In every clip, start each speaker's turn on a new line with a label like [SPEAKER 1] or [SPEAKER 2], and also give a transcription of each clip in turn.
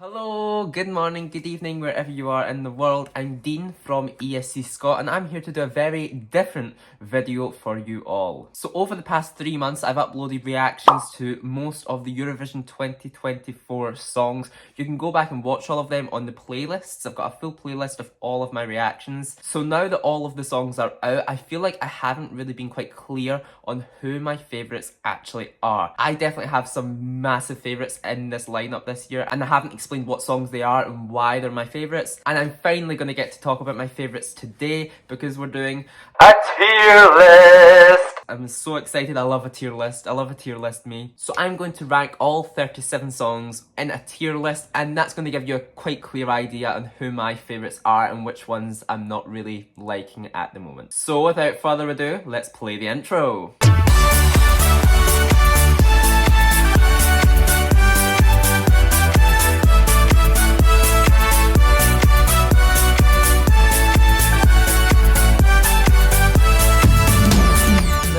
[SPEAKER 1] Hello, good morning, good evening, wherever you are in the world. I'm Dean from ESC Scot and I'm here to do a very different video for you all. So over the past 3 months, I've uploaded reactions to most of the Eurovision 2024 songs. You can go back and watch all of them on the playlists. I've got a full playlist of all of my reactions. So now that all of the songs are out, I feel like I haven't really been quite clear on who my favourites actually are. I definitely have some massive favourites in this lineup this year and I haven't explained what songs they are and why they're my favourites. And I'm finally going to get to talk about my favourites today because we're doing a tier list. I'm so excited. I love a tier list. I love a tier list, me. So I'm going to rank all 37 songs in a tier list, and that's going to give you a quite clear idea on who my favourites are and which ones I'm not really liking at the moment. So without further ado, let's play the intro.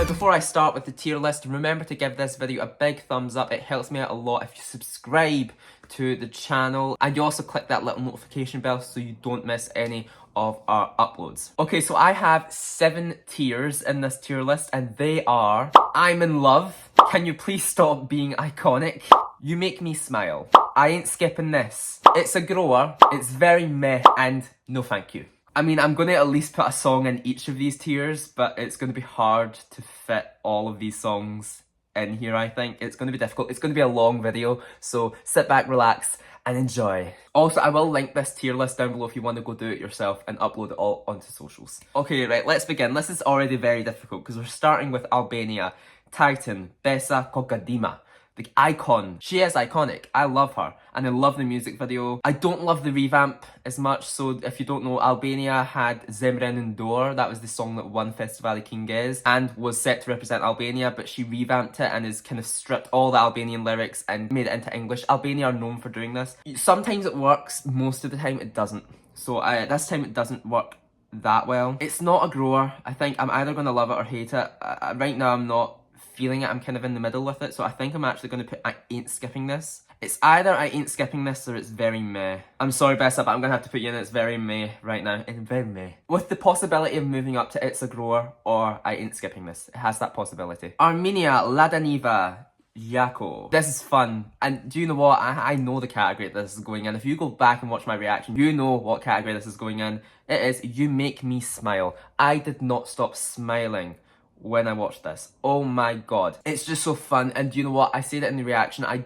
[SPEAKER 1] Before I start with the tier list, remember to give this video a big thumbs up. It helps me out a lot if you subscribe to the channel and you also click that little notification bell so you don't miss any of our uploads. Okay, so I have 7 tiers in this tier list and they are: I'm in love, can you please stop being iconic, you make me smile, I ain't skipping this, it's a grower, it's very meh, and no thank you. I mean, I'm going to at least put a song in each of these tiers, but it's going to be hard to fit all of these songs in here, I think. It's going to be difficult. It's going to be a long video, so sit back, relax, and enjoy. Also, I will link this tier list down below if you want to go do it yourself and upload it all onto socials. Okay, right, let's begin. This is already very difficult because we're starting with Albania. Titan, Besa Kokadima. The icon. She is iconic. I love her. And I love the music video. I don't love the revamp as much. So if you don't know, Albania had Zemrenen Dor. That was the song that won Festivali Kinges and was set to represent Albania. But she revamped it and has kind of stripped all the Albanian lyrics and made it into English. Albania are known for doing this. Sometimes it works. Most of the time it doesn't. So this time it doesn't work that well. It's not a grower. I think I'm either going to love it or hate it. Right now I'm not feeling it. I'm kind of in the middle with it, so I think I'm actually going to put I ain't skipping this. It's either I ain't skipping this or it's very meh. I'm sorry Bessa, but I'm going to have to put you in it's very meh right now. It's very meh. With the possibility of moving up to it's a grower or I ain't skipping this. It has that possibility. Armenia, Ladaniva, Yako. This is fun. And do you know what? I know the category this is going in. If you go back and watch my reaction, you know what category this is going in. It is You Make Me Smile. I did not stop smiling when I watched this. Oh my god. It's just so fun, and you know what? I said it in the reaction. I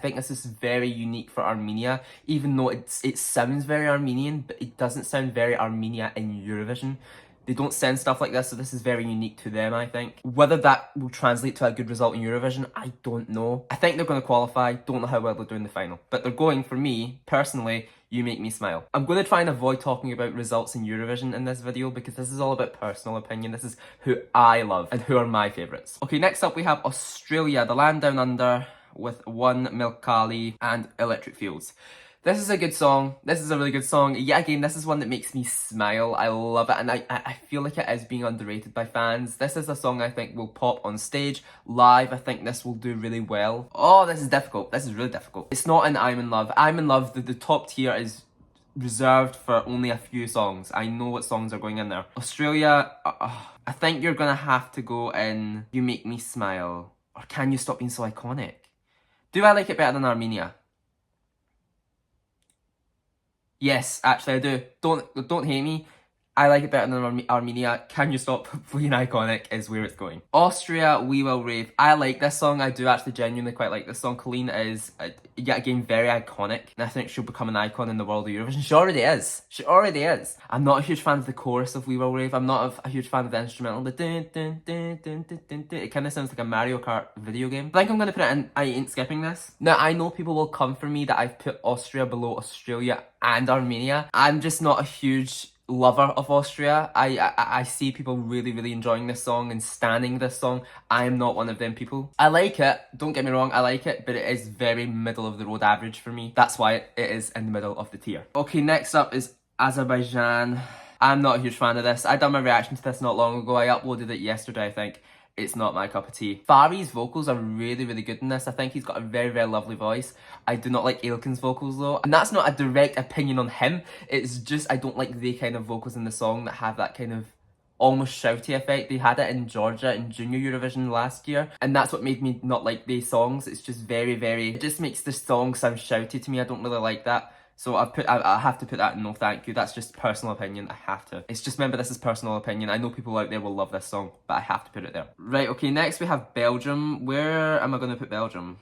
[SPEAKER 1] think this is very unique for Armenia, even though it sounds very Armenian, but it doesn't sound very Armenia in Eurovision. They don't send stuff like this, so this is very unique to them, I think. Whether that will translate to a good result in Eurovision, I don't know. I think they're going to qualify. Don't know how well they'll do in the final. But they're going, for me, personally, You Make Me Smile. I'm going to try and avoid talking about results in Eurovision in this video because this is all about personal opinion. This is who I love and who are my favourites. Okay, next up we have Australia, the land down under, with One Milkali and Electric Fields. This is a good song. This is a really good song. Yeah, again, this is one that makes me smile. I love it, and I feel like it is being underrated by fans. This is a song I think will pop on stage. Live, I think this will do really well. Oh, this is difficult. This is really difficult. It's not an I'm in love. I'm in love, the top tier is reserved for only a few songs. I know what songs are going in there. Australia, I think you're gonna have to go in You Make Me Smile, or Can You Stop Being So Iconic? Do I like it better than Armenia? Yes, actually I do. Don't hate me. I like it better than Armenia. Can You Stop Being Iconic is where it's going. Austria, We Will Rave. I like this song. I do actually genuinely quite like this song. Colleen is, yet again, very iconic. And I think she'll become an icon in the world of Eurovision. She already is. She already is. I'm not a huge fan of the chorus of We Will Rave. I'm not a huge fan of the instrumental. The dun dun dun dun dun dun dun. It kind of sounds like a Mario Kart video game. I think I'm going to put it in I ain't skipping this. Now, I know people will come for me that I've put Austria below Australia and Armenia. I'm just not a huge lover of Austria. I see people really enjoying this song and standing this song. I am not one of them people. I like it, don't get me wrong, I like it, but it is very middle of the road average for me. That's why it is in the middle of the tier. Okay, next up is Azerbaijan. I'm not a huge fan of this. I done my reaction to this not long ago. I uploaded it yesterday, I think. it's not my cup of tea. F.Y.R's vocals are really, really good in this. I think he's got a very, very lovely voice. I do not like Ailken's vocals though. And that's not a direct opinion on him. It's just I don't like the kind of vocals in the song that have that kind of almost shouty effect. They had it in Georgia in Junior Eurovision last year. And that's what made me not like these songs. It's just very, very... It just makes the song sound shouty to me. I don't really like that. So I have to put that in no thank you. That's just personal opinion. I have to. It's just, remember, this is personal opinion. I know people out there will love this song, but I have to put it there. Right, okay, next we have Belgium. Where am I going to put Belgium?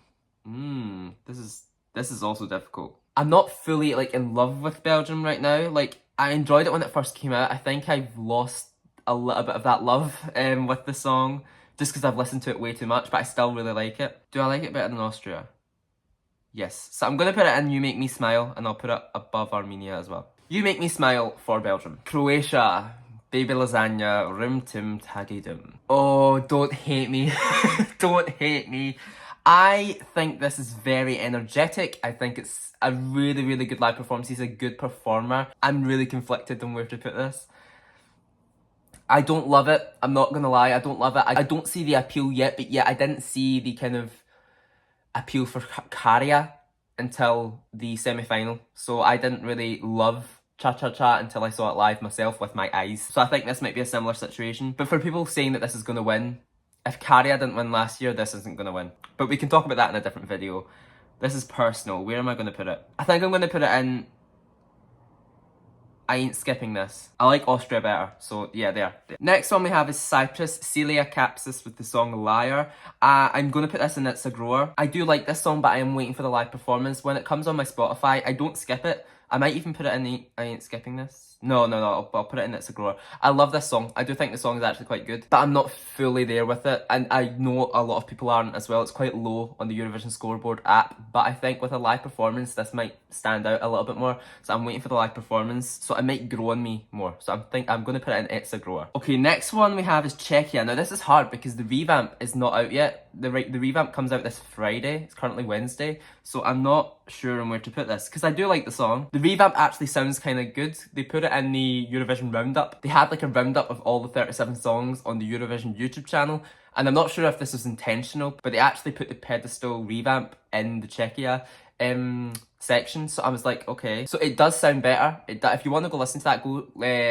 [SPEAKER 1] This is also difficult. I'm not fully, like, in love with Belgium right now. Like, I enjoyed it when it first came out. I think I've lost a little bit of that love with the song, just because I've listened to it way too much, but I still really like it. Do I like it better than Austria? Yes. So I'm going to put it in You Make Me Smile, and I'll put it above Armenia as well. You Make Me Smile for Belgium. Croatia. Baby Lasagna. Rim Tim Taggy Dim. Oh, don't hate me. Don't hate me. I think this is very energetic. I think it's a really, really good live performance. He's a good performer. I'm really conflicted on where to put this. I don't love it. I'm not going to lie. I don't love it. I don't see the appeal yet, but yeah, I didn't see the kind of appeal for karaja until the semi-final. So I didn't really love Cha-Cha-Cha until I saw it live myself with my eyes. So I think this might be a similar situation. But for people saying that this is going to win, if karaja didn't win last year, this isn't going to win. But we can talk about that in a different video. This is personal. Where am I going to put it? I think I'm going to put it in... I ain't skipping this. I like Austria better, so yeah, there. Next one we have is Cyprus, Celia Capsis with the song Liar. I'm going to put this in It's a Grower. I do like this song, but I am waiting for the live performance. When it comes on my Spotify, I don't skip it. I might even put it in the... I ain't skipping this. No, I'll put it in It's a Grower. I love this song. I do think the song is actually quite good, but I'm not fully there with it, and I know a lot of people aren't as well. It's quite low on the Eurovision scoreboard app, but I think with a live performance, this might stand out a little bit more, so I'm waiting for the live performance, so it might grow on me more, so I'm going to put it in It's a Grower. Okay, next one we have is Czechia. Now this is hard because the revamp is not out yet. The revamp comes out this Friday. It's currently Wednesday, so I'm not sure on where to put this, because I do like the song. The revamp actually sounds kind of good. They put it in the Eurovision roundup. They had like a roundup of all the 37 songs on the Eurovision YouTube channel, and I'm not sure if this was intentional, but they actually put the pedestal revamp in the Czechia section, so I was like, okay. So it does sound better. If you want to go listen to that, go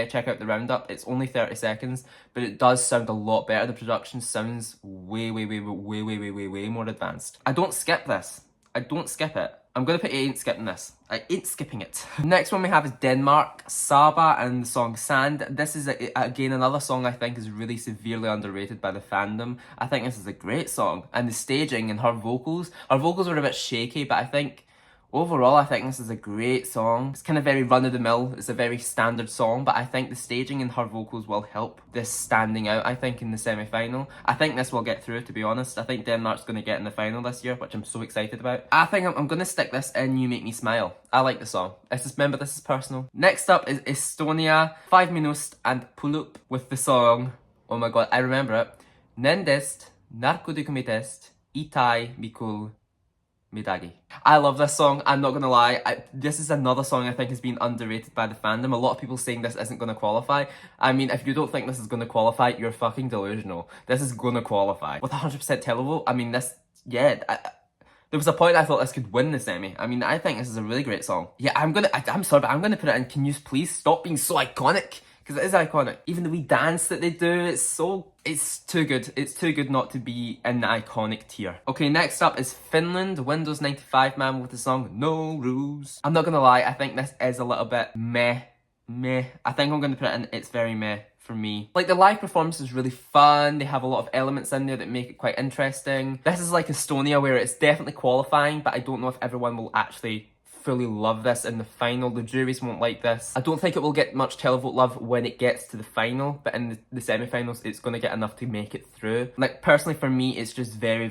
[SPEAKER 1] check out the roundup. It's only 30 seconds, but it does sound a lot better. The production sounds way more advanced. I don't skip this. I don't skip it. I'm going to put I ain't skipping this. I ain't skipping it. Next one we have is Denmark, Saba and the song Sand. This is, again, another song I think is really severely underrated by the fandom. I think this is a great song. And the staging and her vocals are a bit shaky, but I think overall, I think this is a great song. It's kind of very run-of-the-mill. It's a very standard song, but I think the staging and her vocals will help this standing out, I think, in the semi-final. I think this will get through, to be honest. I think Denmark's going to get in the final this year, which I'm so excited about. I think I'm going to stick this in You Make Me Smile. I like the song. Remember, this is personal. Next up is Estonia, 5 Minust and Pulup with the song, oh my god, I remember it. Nendest, Narkodikumitest, Itai Mikul Midagi. I love this song, I'm not gonna lie. This is another song I think has been underrated by the fandom. A lot of people saying this isn't gonna qualify. I mean, if you don't think this is gonna qualify, you're fucking delusional. This is gonna qualify. With 100% televote, I mean, this, yeah, there was a point I thought this could win the semi. I mean, I think this is a really great song. Yeah, I'm sorry, but I'm gonna put it in. Can you please stop being so iconic? Because it is iconic. Even the wee dance that they do, it's too good. It's too good not to be in the iconic tier. Okay, next up is Finland, Windows 95 Man with the song No Rules. I'm not gonna lie, I think this is a little bit meh. I think I'm gonna put it in It's Very Meh for me. Like, the live performance is really fun. They have a lot of elements in there that make it quite interesting. This is like Estonia, where it's definitely qualifying, but I don't know if everyone will actually fully love this in the final. The juries won't like this. I don't think it will get much televote love when it gets to the final, but in the semi-finals it's going to get enough to make it through. Like, personally for me, it's just very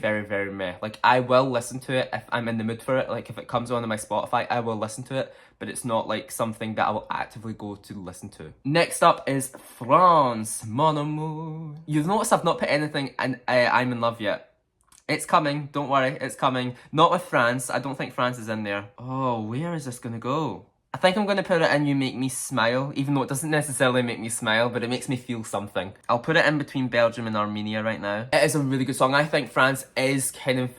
[SPEAKER 1] meh. Like, I will listen to it if I'm in the mood for it. Like, if it comes on my Spotify, I will listen to it, but it's not like something that I will actively go to listen to. Next up is France, Mon Amour. You've noticed I've not put anything in I'm in Love yet. It's coming, don't worry, it's coming. Not with France. I don't think France is in there. Oh, where is this gonna go? I think I'm going to put it in You Make Me Smile, even though it doesn't necessarily make me smile, but it makes me feel something. I'll put it in between Belgium and Armenia right now. It is a really good song. I think France is kind of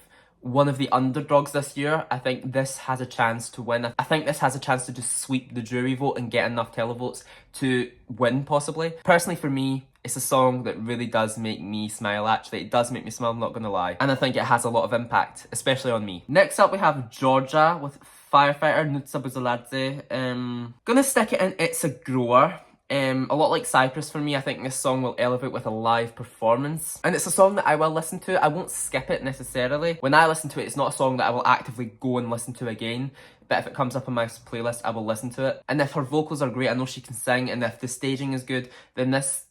[SPEAKER 1] one of the underdogs this year. I think this has a chance to win. I think this has a chance to just sweep the jury vote and get enough televotes to win, possibly. Personally, for me, it's a song that really does make me smile, actually. It does make me smile, I'm not gonna lie. And I think it has a lot of impact, especially on me. Next up, we have Georgia with Firefighter, Nutsa Buzaladze. Gonna stick it in It's a Grower. A lot like Cyprus for me, I think this song will elevate with a live performance. And it's a song that I will listen to. I won't skip it necessarily. When I listen to it, it's not a song that I will actively go and listen to again. But if it comes up on my playlist, I will listen to it. And if her vocals are great, I know she can sing, and if the staging is good, then this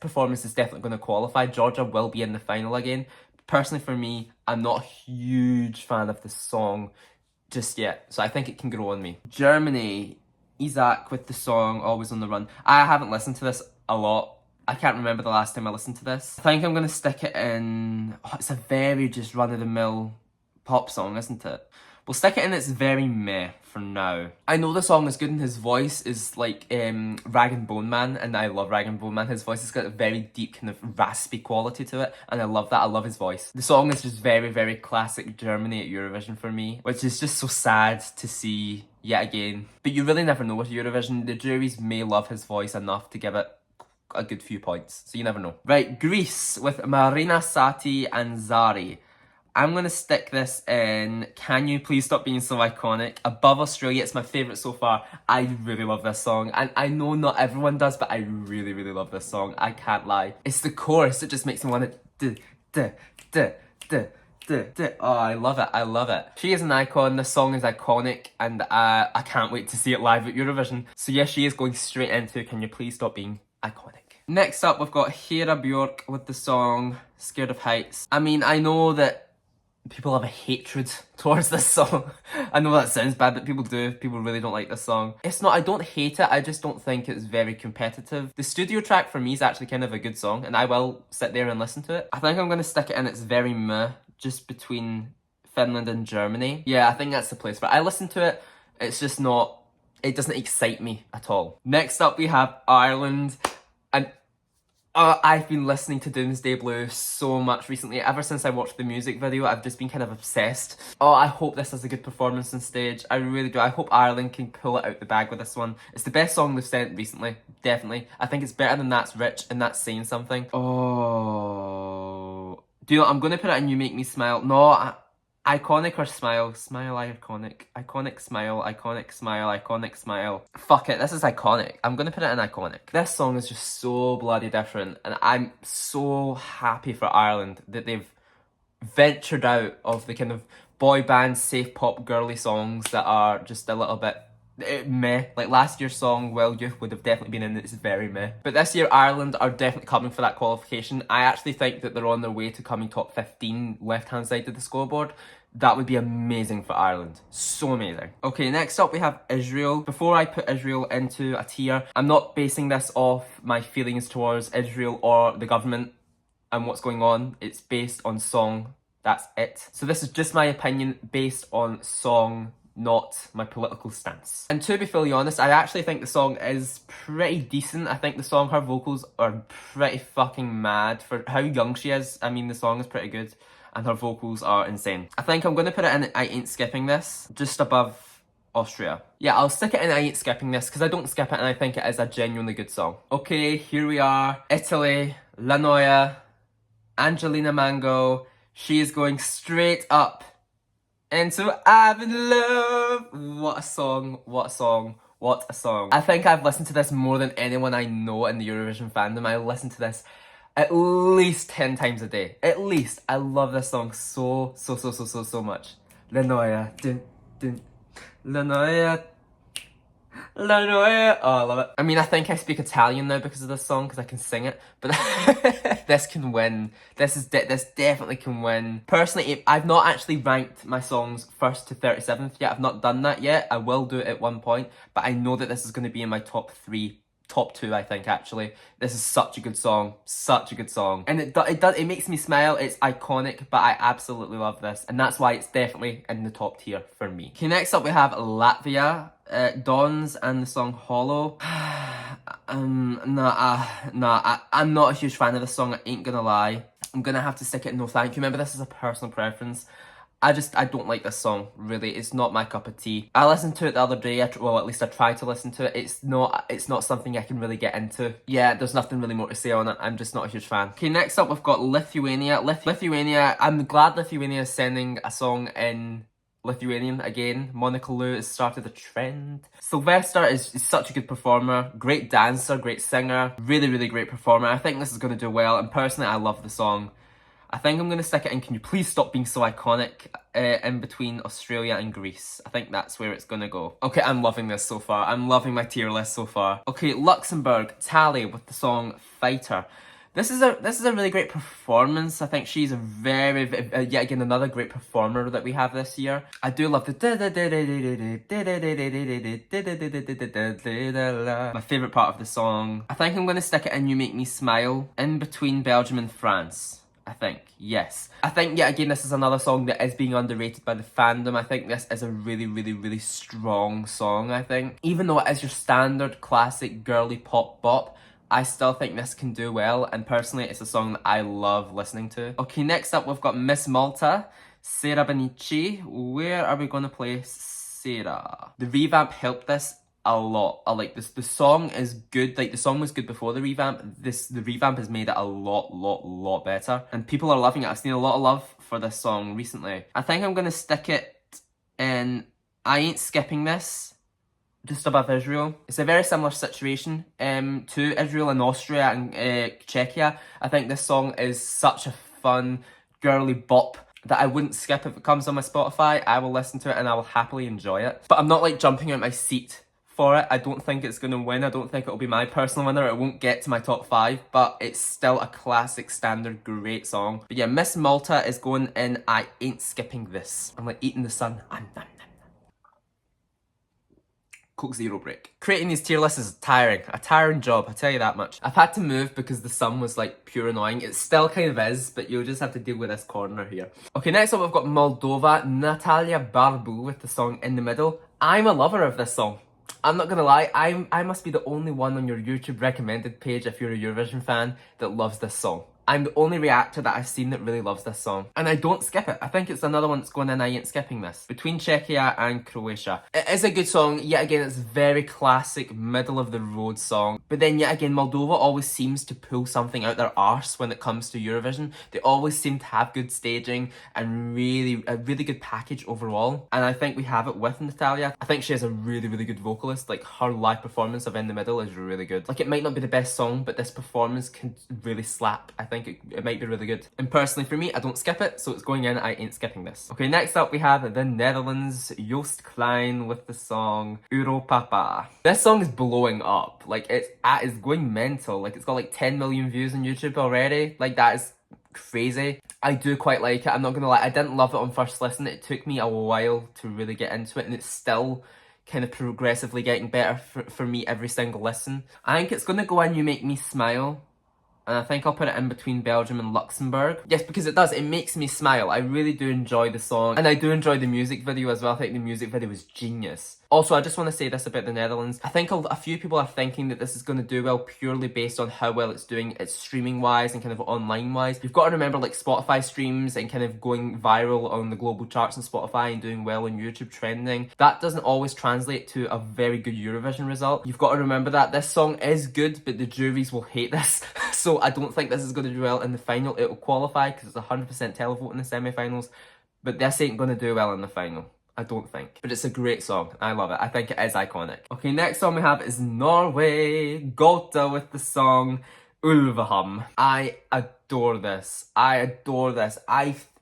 [SPEAKER 1] performance is definitely going to qualify. Georgia will be in the final again. Personally for me, I'm not a huge fan of this song just yet, so I think it can grow on me. Germany, Isaac with the song Always on the Run. I haven't listened to this a lot. I can't remember the last time I listened to this. I think I'm going to stick it in... Oh, it's a very just run-of-the-mill pop song, isn't it? We'll stick it in It's Very Meh for now. I know the song is good and his voice is like Rag and Bone Man, and I love Rag and Bone Man. His voice has got a very deep kind of raspy quality to it, and I love that. I love his voice. The song is just very, very classic Germany at Eurovision for me, which is just so sad to see yet again. But you really never know with Eurovision. The juries may love his voice enough to give it a good few points, so you never know. Right, Greece with Marina Sati and Zari. I'm going to stick this in Can You Please Stop Being So Iconic. Above Australia, it's my favourite so far. I really love this song. And I know not everyone does, but I really, really love this song. I can't lie. It's the chorus that just makes me want to... Oh, I love it. I love it. She is an icon. This song is iconic. And I can't wait to see it live at Eurovision. So yes, she is going straight into Can You Please Stop Being Iconic. Next up, we've got Hera Bjork with the song Scared of Heights. I mean, I know that people have a hatred towards this song. I know that sounds bad, but people do. People really don't like this song. It's not, I don't hate it, I just don't think it's very competitive. The studio track for me is actually kind of a good song, and I will sit there and listen to it. I think I'm going to stick it in It's Very Meh, just between Finland and Germany. Yeah, I think that's the place for it. I listen to it, it's just not, it doesn't excite me at all. Next up we have Ireland, and I've been listening to Doomsday Blue so much recently. Ever since I watched the music video, I've just been kind of obsessed. Oh, I hope this has a good performance on stage. I really do. I hope Ireland can pull it out the bag with this one. It's the best song they've sent recently, definitely. I think it's better than That's Rich, and that's saying something. Oh. Do you know, I'm going to put it in You Make Me Smile. No, Iconic or Smile? Smile, iconic. Iconic, smile, iconic, smile, iconic, smile. Fuck it, this is iconic. I'm gonna put it in iconic. This song is just so bloody different, and I'm so happy for Ireland that they've ventured out of the kind of boy band, safe pop, girly songs that are just a little bit meh. Like last year's song, Well Youth, would have definitely been in It's Very Meh. But this year, Ireland are definitely coming for that qualification. I actually think that they're on their way to coming top 15 left-hand side of the scoreboard. That would be amazing for Ireland. So amazing. Okay, next up we have Israel. Before I put Israel into a tier, I'm not basing this off my feelings towards Israel or the government and what's going on. It's based on song. That's it. So this is just my opinion based on song, not my political stance. And to be fully honest, I actually think the song is pretty decent. I think the song, her vocals are pretty fucking mad for how young she is. I mean, the song is pretty good and her vocals are insane. I think I'm going to put it in I Ain't Skipping This, just above Austria. Yeah, I'll stick it in I Ain't Skipping This because I don't skip it and I think it is a genuinely good song. Okay, here we are. Italy, La Noia, Angelina Mango. She is going straight up into I'm in Love. What a song, what a song, what a song. I think I've listened to this more than anyone I know in the Eurovision fandom. I listen to this at least 10 times a day. At least. I love this song so much. La Noia. Dun, dun. La Noia. La Noia. Oh, I love it. I mean, I think I speak Italian now because of this song, because I can sing it. But this can win. This definitely can win. Personally, I've not actually ranked my songs 1st to 37th yet. I've not done that yet. I will do it at one point. But I know that this is going to be in my top 3. Top 2, I think, actually. This is such a good song. Such a good song. And it makes me smile. It's iconic, but I absolutely love this. And that's why it's definitely in the top tier for me. Okay, next up we have Latvia. Dons and the song Hollow. I'm not a huge fan of this song, I ain't gonna lie. I'm gonna have to stick it in no thank you. Remember, this is a personal preference. I don't like this song, really. It's not my cup of tea. I listened to it the other day, well, at least I tried to listen to it. It's not something I can really get into. Yeah, there's nothing really more to say on it. I'm just not a huge fan. Okay, next up we've got Lithuania. Lithuania, I'm glad Lithuania is sending a song in Lithuanian again. Monica Liu has started a trend. Sylvester is such a good performer, great dancer, great singer, really, really great performer. I think this is going to do well, and personally, I love the song. I think I'm going to stick it in Can You Please Stop Being So Iconic in between Australia and Greece. I think that's where it's going to go. Okay, I'm loving this so far. I'm loving my tier list so far. Okay, Luxembourg, Tally with the song Fighter. This is a really great performance. I think she's a very, yet again, another great performer that we have this year. I do love the my favourite part of the song. I think I'm going to stick it in You Make Me Smile in between Belgium and France. I think, yes. I think, yet again, this is another song that is being underrated by the fandom. I think this is a really, really, really strong song, I think. Even though it is your standard classic girly pop bop, I still think this can do well, and personally it's a song that I love listening to. Okay, next up we've got Miss Malta, Sera Benici. Where are we going to play Sera? The revamp helped this a lot. I like this. The song is good. Like, the song was good before the revamp. The revamp has made it a lot better, and people are loving it. I've seen a lot of love for this song recently. I think I'm going to stick it in I Ain't Skipping This, just above Israel. It's a very similar situation to Israel and Austria and Czechia. I think this song is such a fun, girly bop that I wouldn't skip if it comes on my Spotify. I will listen to it and I will happily enjoy it. But I'm not like jumping out my seat for it. I don't think it's going to win. I don't think it'll be my personal winner. It won't get to my top 5, but it's still a classic, standard, great song. But yeah, Miss Malta is going in I Ain't Skipping This. I'm like eating the sun. Coke Zero break. Creating these tier lists is a tiring job, I tell you that much. I've had to move because the sun was like pure annoying. It still kind of is, but you'll just have to deal with this corner here. Okay, next up we've got Moldova, Natalia Barbu with the song In the Middle. I'm a lover of this song. I'm not gonna lie, I must be the only one on your YouTube recommended page, if you're a Eurovision fan, that loves this song. I'm the only reactor that I've seen that really loves this song. And I don't skip it. I think it's another one that's going in I Ain't Skipping This. Between Czechia and Croatia. It is a good song. Yet again, it's a very classic, middle of the road song. But then yet again, Moldova always seems to pull something out their arse when it comes to Eurovision. They always seem to have good staging and a really good package overall. And I think we have it with Natalia. I think she is a really, really good vocalist. Like, her live performance of In the Middle is really good. Like, it might not be the best song, but this performance can really slap. I think it might be really good. And personally for me, I don't skip it, so it's going in I Ain't Skipping This. Okay, next up we have the Netherlands, Joost Klein with the song Europapa. This song is blowing up. Like, it's going mental. Like, it's got like 10 million views on YouTube already. Like, that is crazy. I do quite like it, I'm not gonna lie. I didn't love it on first listen. It took me a while to really get into it, and it's still kind of progressively getting better for me every single listen. I think it's gonna go in You Make Me Smile. And I think I'll put it in between Belgium and Luxembourg. Yes, because it makes me smile. I really do enjoy the song. And I do enjoy the music video as well. I think the music video was genius. Also, I just want to say this about the Netherlands. I think a few people are thinking that this is going to do well purely based on how well it's doing, it's streaming-wise and kind of online-wise. You've got to remember, like, Spotify streams and kind of going viral on the global charts on Spotify and doing well on YouTube trending. That doesn't always translate to a very good Eurovision result. You've got to remember that this song is good, but the juries will hate this. So I don't think this is going to do well in the final. It will qualify because it's 100% televote in the semi-finals, but this ain't going to do well in the final. I don't think. But it's a great song. I love it. I think it is iconic. Okay, next song we have is Norway. Golta with the song Ulveham. I adore this. I adore this.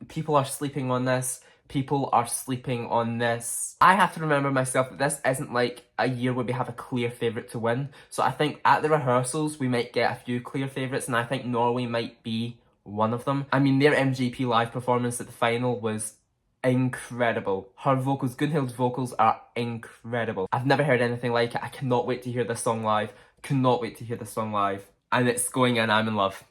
[SPEAKER 1] People are sleeping on this. People are sleeping on this. I have to remember myself that this isn't like a year where we have a clear favourite to win. So I think at the rehearsals we might get a few clear favourites, and I think Norway might be one of them. I mean, their MGP live performance at the final was incredible. Her vocals, Gunhild's vocals are incredible. I've never heard anything like it. I cannot wait to hear this song live. Cannot wait to hear this song live. And it's going in I'm in Love.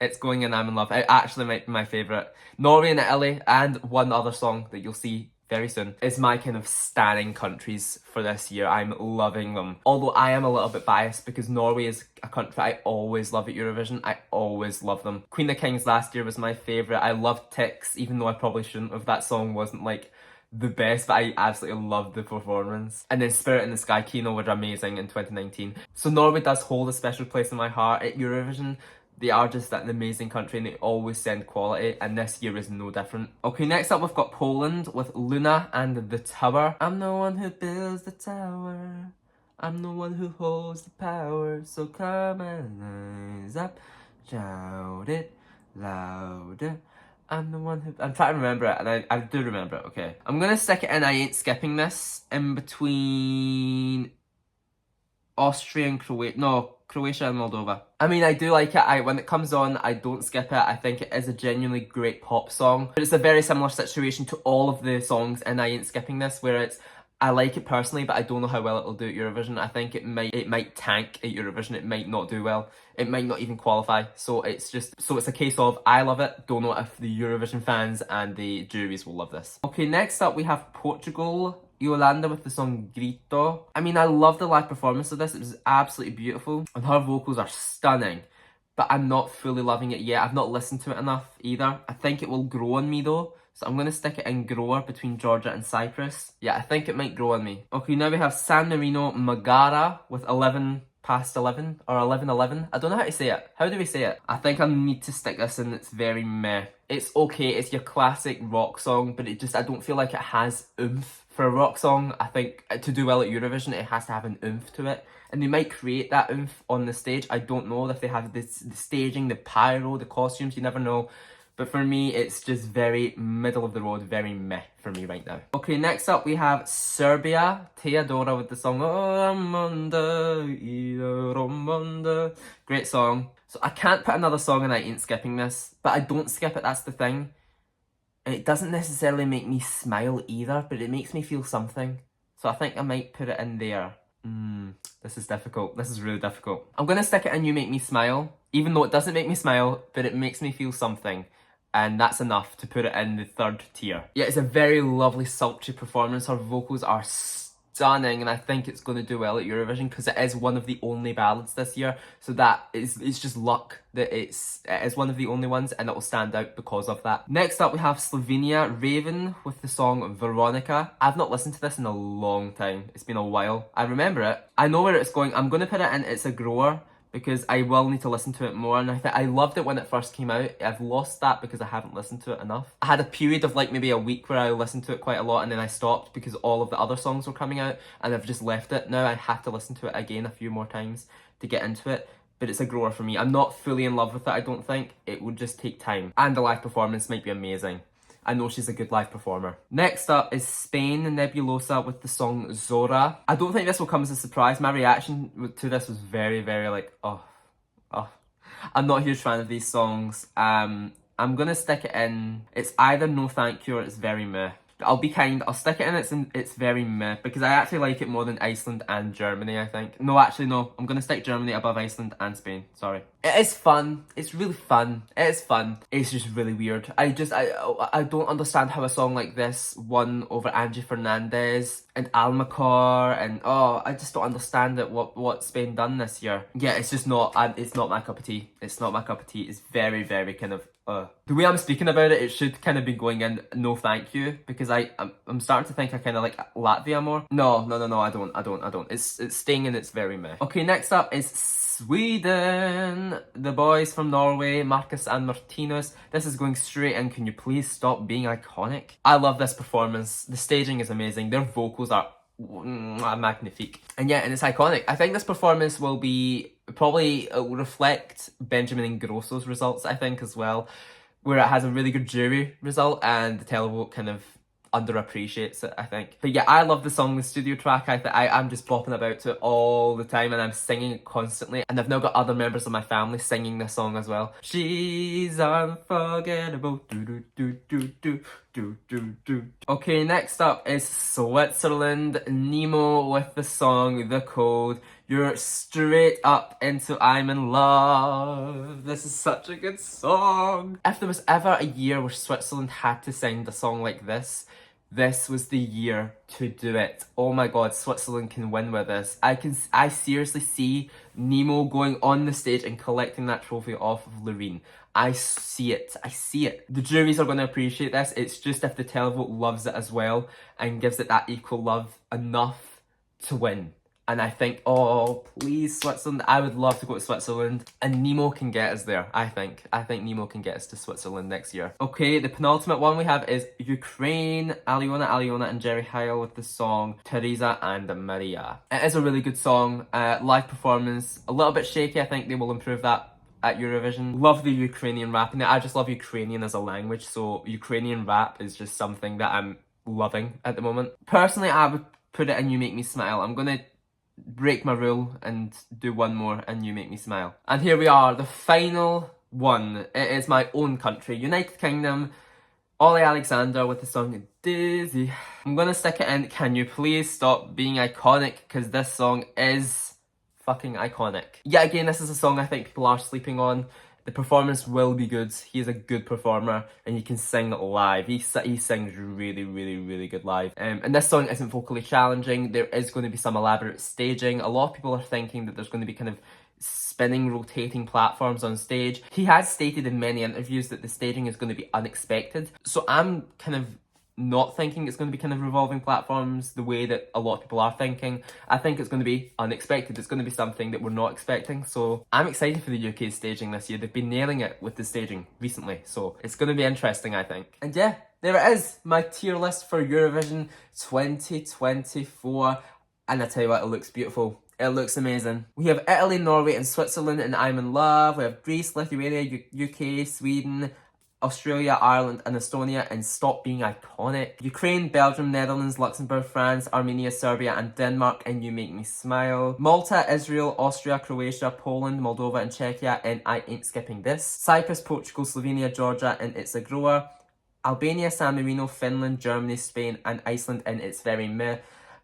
[SPEAKER 1] It's going in I'm in Love. It actually might be my favourite. Norway and Italy, and one other song that you'll see very soon, is my kind of stanning countries for this year. I'm loving them. Although I am a little bit biased because Norway is a country I always love at Eurovision. I always love them. Queen of Kings last year was my favourite. I loved Tix, even though I probably shouldn't have. That song wasn't like the best, but I absolutely loved the performance. And then Spirit in the Sky Kino were amazing in 2019. So Norway does hold a special place in my heart at Eurovision. They are just an amazing country and they always send quality, and this year is no different. Okay, next up we've got Poland with Luna and The Tower. I'm the one who builds the tower. I'm the one who holds the power. So come and rise up, shout it louder. I'm the one who... I'm trying to remember it, and I do remember it, okay. I'm gonna stick it in, I ain't skipping this, in between Austria and Croatia. No, Croatia and Moldova. I mean, I do like it. When it comes on, I don't skip it. I think it is a genuinely great pop song. But it's a very similar situation to all of the songs in I Ain't Skipping This, where it's, I like it personally, but I don't know how well it'll do at Eurovision. I think it might tank at Eurovision. It might not do well. It might not even qualify. So it's a case of, I love it. Don't know if the Eurovision fans and the juries will love this. Okay, next up we have Portugal. Yolanda with the song Grito. I mean, I love the live performance of this. It was absolutely beautiful. And her vocals are stunning. But I'm not fully loving it yet. I've not listened to it enough either. I think it will grow on me though. So I'm going to stick it in grower between Georgia and Cyprus. Yeah, I think it might grow on me. Okay, now we have San Marino Magara with 11 past 11 or 11:11. I don't know how to say it. How do we say it? I think I need to stick this in. It's very meh. It's okay. It's your classic rock song, but I don't feel like it has oomph. For a rock song, I think to do well at Eurovision, it has to have an oomph to it. And they might create that oomph on the stage. I don't know if they have the staging, the pyro, the costumes, you never know. But for me, it's just very middle of the road, very meh for me right now. Okay, next up we have Serbia, Teodora with the song Romanda, Romanda. Great song. So I can't put another song and I ain't skipping this, but I don't skip it, that's the thing. It doesn't necessarily make me smile either, but it makes me feel something. So I think I might put it in there. This is difficult. This is really difficult. I'm going to stick it in You Make Me Smile, even though it doesn't make me smile, but it makes me feel something. And that's enough to put it in the third tier. Yeah, it's a very lovely, sultry performance. Her vocals are stunning, and I think it's going to do well at Eurovision because it is one of the only ballads this year. So it's just luck that it is one of the only ones, and it will stand out because of that. Next up we have Slovenia, Raven with the song Veronica. I've not listened to this in a long time. It's been a while. I remember it. I know where it's going. I'm going to put it in It's a Grower, because I will need to listen to it more, and I loved it when it first came out. I've lost that because I haven't listened to it enough. I had a period of like maybe a week where I listened to it quite a lot, and then I stopped because all of the other songs were coming out, and I've just left it. Now I have to listen to it again a few more times to get into it, but it's a grower for me. I'm not fully in love with it, I don't think. It would just take time, and the live performance might be amazing. I know she's a good live performer. Next up is Spain, Nebulosa with the song Zora. I don't think this will come as a surprise. My reaction to this was very, very like, oh. I'm not a huge fan of these songs. I'm gonna stick it in. It's either No Thank You or it's very meh. I'll be kind, I'll stick it in It's very meh, because I actually like it more than Iceland and Germany, I think. No, actually no, I'm gonna stick Germany above Iceland and Spain, sorry. It is fun, it's really fun, it is fun. It's just really weird. I don't understand how a song like this won over Angie Fernandez and Almacar, and I just don't understand it, what Spain done this year. Yeah, it's just not, it's not my cup of tea. It's not my cup of tea, it's very, very kind of, the way I'm speaking about it, it should kind of be going in No Thank You, because I'm starting to think I kind of like Latvia more. No, I don't. It's staying in It's very meh. Okay, next up is Sweden. The boys from Norway, Marcus and Martinus. This is going straight in. Can you please stop being iconic? I love this performance. The staging is amazing. Their vocals are magnifique. And yeah, and it's iconic. I think this performance will probably reflect Benjamin Ingrosso's results, I think, as well, where it has a really good jury result and the televote kind of underappreciates it, I think. But yeah, I love the song, the studio track. I'm just bopping about to it all the time, and I'm singing it constantly, and I've now got other members of my family singing this song as well. She's unforgettable. Do do do do do do do. Okay, next up is Switzerland, Nemo with the song The Code. You're straight up into I'm in Love. This is such a good song. If there was ever a year where Switzerland had to sing the song like this this was the year to do it. Oh my god, Switzerland can win with this. I seriously see Nemo going on the stage and collecting that trophy off of Loreen. I see it. I see it. The juries are going to appreciate this. It's just if the televote loves it as well and gives it that equal love enough to win. And I think, oh, please, Switzerland. I would love to go to Switzerland. And Nemo can get us there, I think. I think Nemo can get us to Switzerland next year. Okay, the penultimate one we have is Ukraine, Aliona and Jerry Heil with the song Teresa and Maria. It is a really good song. Live performance, a little bit shaky. I think they will improve that at Eurovision. Love the Ukrainian rap in it. I just love Ukrainian as a language. So Ukrainian rap is just something that I'm loving at the moment. Personally, I would put it in You Make Me Smile. I'm going to break my rule and do one more and You Make Me Smile. And here we are, the final one. It is my own country, United Kingdom. Ollie Alexander with the song Dizzy. I'm gonna stick it in. Can you please stop being iconic? Because this song is fucking iconic. Yet again, this is a song I think people are sleeping on. The performance will be good. He is a good performer and he can sing live. He sings really, really, really good live. And this song isn't vocally challenging. There is going to be some elaborate staging. A lot of people are thinking that there's going to be kind of spinning, rotating platforms on stage. He has stated in many interviews that the staging is going to be unexpected. So I'm kind of not thinking it's going to be kind of revolving platforms the way that a lot of people are thinking. I think it's going to be unexpected. It's going to be something that we're not expecting. So I'm excited for the UK staging this year. They've been nailing it with the staging recently. So it's going to be interesting, I think. And yeah, there it is. My tier list for Eurovision 2024. And I tell you what, it looks beautiful. It looks amazing. We have Italy, Norway and Switzerland and I'm in love. We have Greece, Lithuania, UK, Sweden, Australia, Ireland and Estonia and Stop Being Iconic. Ukraine, Belgium, Netherlands, Luxembourg, France, Armenia, Serbia and Denmark and You Make Me Smile. Malta, Israel, Austria, Croatia, Poland, Moldova and Czechia and I Ain't Skipping This. Cyprus, Portugal, Slovenia, Georgia and It's a Grower. Albania, San Marino, Finland, Germany, Spain and Iceland and It's Very Meh.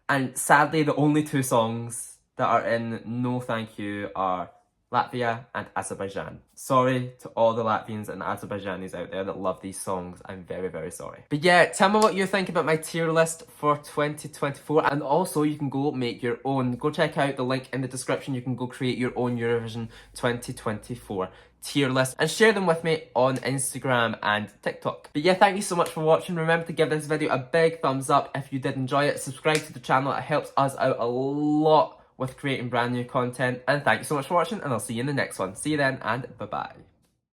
[SPEAKER 1] And sadly the only two songs that are in No Thank You are Latvia and Azerbaijan. Sorry to all the Latvians and Azerbaijanis out there that love these songs. I'm very, very sorry. But yeah, tell me what you think about my tier list for 2024. And also you can go make your own. Go check out the link in the description. You can go create your own Eurovision 2024 tier list and share them with me on Instagram and TikTok. But yeah, thank you so much for watching. Remember to give this video a big thumbs up if you did enjoy it. Subscribe to the channel. It helps us out a lot with creating brand new content. And thank you so much for watching and I'll see you in the next one. See you then and bye bye.